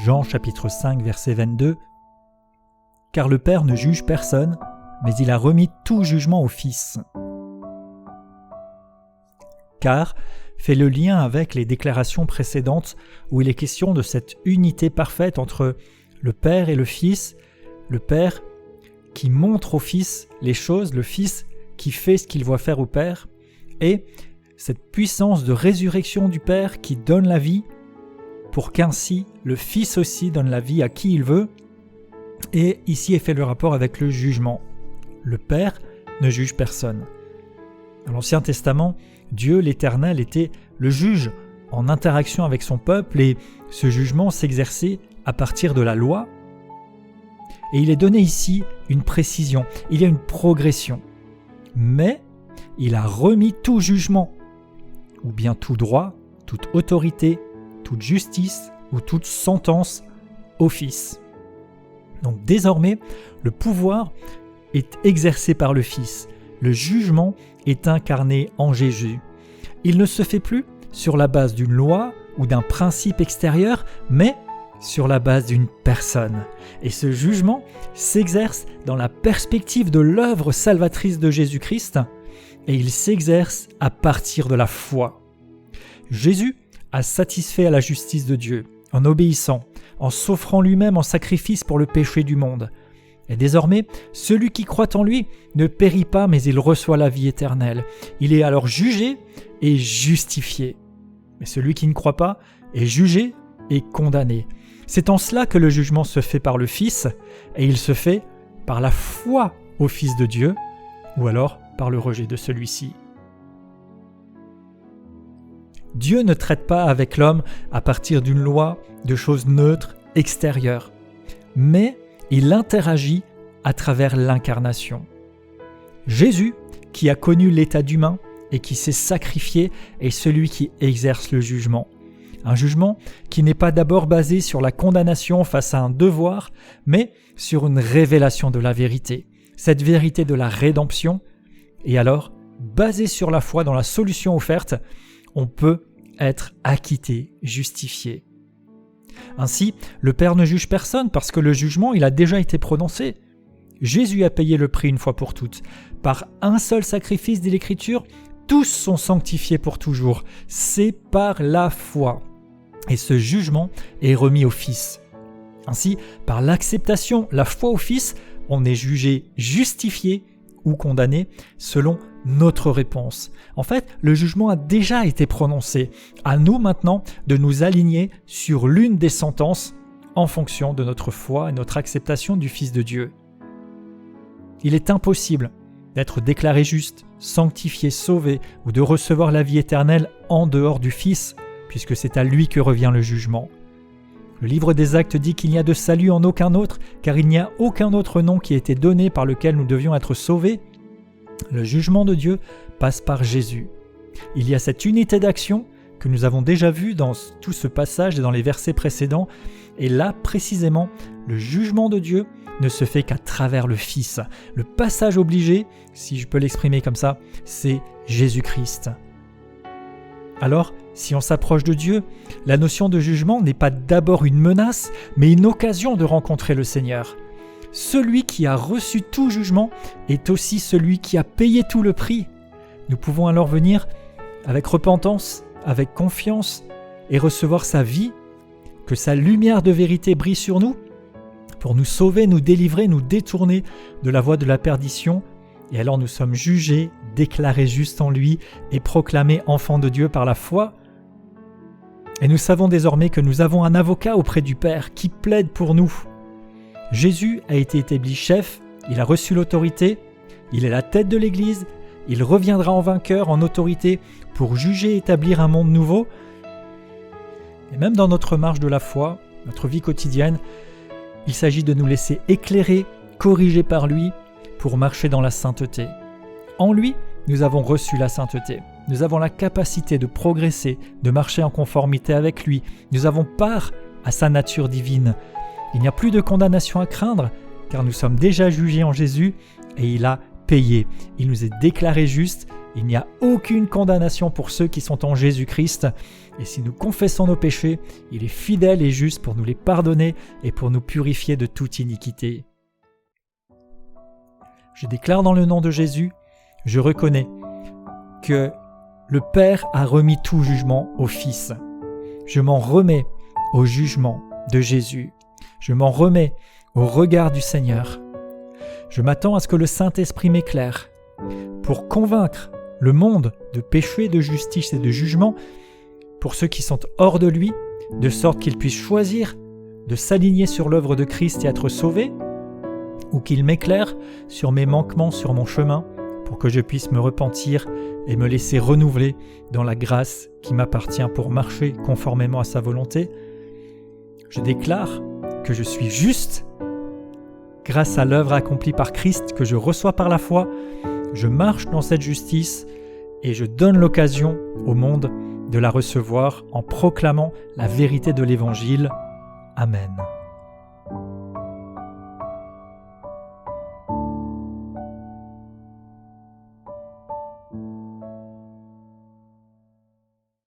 Jean chapitre 5 verset 22. « Car le Père ne juge personne, mais il a remis tout jugement au Fils. » Car fait le lien avec les déclarations précédentes où il est question de cette unité parfaite entre le Père et le Fils, le Père qui montre au Fils les choses, le Fils qui fait ce qu'il voit faire au Père, et cette puissance de résurrection du Père qui donne la vie pour qu'ainsi le Fils aussi donne la vie à qui il veut. Et ici est fait le rapport avec le jugement. Le Père ne juge personne. Dans l'Ancien Testament, Dieu l'Éternel était le juge en interaction avec son peuple et ce jugement s'exerçait à partir de la loi. Et il est donné ici une précision, il y a une progression. Mais il a remis tout jugement, ou bien tout droit, toute autorité, toute justice ou toute sentence au Fils. Donc désormais, le pouvoir est exercé par le Fils. Le jugement est incarné en Jésus. Il ne se fait plus sur la base d'une loi ou d'un principe extérieur, mais sur la base d'une personne. Et ce jugement s'exerce dans la perspective de l'œuvre salvatrice de Jésus-Christ, et il s'exerce à partir de la foi. Jésus a satisfait à la justice de Dieu en obéissant, en s'offrant lui-même en sacrifice pour le péché du monde. Et désormais, celui qui croit en lui ne périt pas, mais il reçoit la vie éternelle. Il est alors jugé et justifié. Mais celui qui ne croit pas est jugé et condamné. C'est en cela que le jugement se fait par le Fils, et il se fait par la foi au Fils de Dieu, ou alors par le rejet de celui-ci. Dieu ne traite pas avec l'homme à partir d'une loi, de choses neutres, extérieures, mais il interagit à travers l'incarnation. Jésus, qui a connu l'état d'humain et qui s'est sacrifié, est celui qui exerce le jugement. Un jugement qui n'est pas d'abord basé sur la condamnation face à un devoir, mais sur une révélation de la vérité, cette vérité de la rédemption. Et alors, basé sur la foi dans la solution offerte, on peut être acquitté, justifié. Ainsi, le Père ne juge personne parce que le jugement, il a déjà été prononcé. Jésus a payé le prix une fois pour toutes. Par un seul sacrifice de l'Écriture, tous sont sanctifiés pour toujours. C'est par la foi. Et ce jugement est remis au Fils. Ainsi, par l'acceptation, la foi au Fils, on est jugé justifié ou condamné selon notre réponse. En fait, le jugement a déjà été prononcé. À nous maintenant de nous aligner sur l'une des sentences en fonction de notre foi et notre acceptation du Fils de Dieu. Il est impossible d'être déclaré juste, sanctifié, sauvé ou de recevoir la vie éternelle en dehors du Fils, puisque c'est à lui que revient le jugement. Le livre des Actes dit qu'il n'y a de salut en aucun autre, car il n'y a aucun autre nom qui ait été donné par lequel nous devions être sauvés. Le jugement de Dieu passe par Jésus. Il y a cette unité d'action que nous avons déjà vue dans tout ce passage et dans les versets précédents, et là précisément, le jugement de Dieu ne se fait qu'à travers le Fils. Le passage obligé, si je peux l'exprimer comme ça, c'est Jésus-Christ. Alors, si on s'approche de Dieu, la notion de jugement n'est pas d'abord une menace, mais une occasion de rencontrer le Seigneur. Celui qui a reçu tout jugement est aussi celui qui a payé tout le prix. Nous pouvons alors venir avec repentance, avec confiance et recevoir sa vie, que sa lumière de vérité brille sur nous pour nous sauver, nous délivrer, nous détourner de la voie de la perdition. Et alors nous sommes jugés, déclarés justes en lui et proclamés enfants de Dieu par la foi. Et nous savons désormais que nous avons un avocat auprès du Père qui plaide pour nous. Jésus a été établi chef, il a reçu l'autorité, il est la tête de l'Église, il reviendra en vainqueur, en autorité, pour juger et établir un monde nouveau. Et même dans notre marche de la foi, notre vie quotidienne, il s'agit de nous laisser éclairer, corriger par lui, pour marcher dans la sainteté. En lui, nous avons reçu la sainteté. Nous avons la capacité de progresser, de marcher en conformité avec lui. Nous avons part à sa nature divine. Il n'y a plus de condamnation à craindre, car nous sommes déjà jugés en Jésus et il a payé. Il nous est déclaré juste. Il n'y a aucune condamnation pour ceux qui sont en Jésus-Christ. Et si nous confessons nos péchés, il est fidèle et juste pour nous les pardonner et pour nous purifier de toute iniquité. Je déclare dans le nom de Jésus, je reconnais que le Père a remis tout jugement au Fils. Je m'en remets au jugement de Jésus. Je m'en remets au regard du Seigneur. Je m'attends à ce que le Saint-Esprit m'éclaire pour convaincre le monde de péché, de justice et de jugement pour ceux qui sont hors de lui, de sorte qu'ils puissent choisir de s'aligner sur l'œuvre de Christ et être sauvés, ou qu'il m'éclaire sur mes manquements sur mon chemin pour que je puisse me repentir et me laisser renouveler dans la grâce qui m'appartient pour marcher conformément à sa volonté. Je déclare que je suis juste grâce à l'œuvre accomplie par Christ que je reçois par la foi. Je marche dans cette justice et je donne l'occasion au monde de la recevoir en proclamant la vérité de l'Évangile. Amen.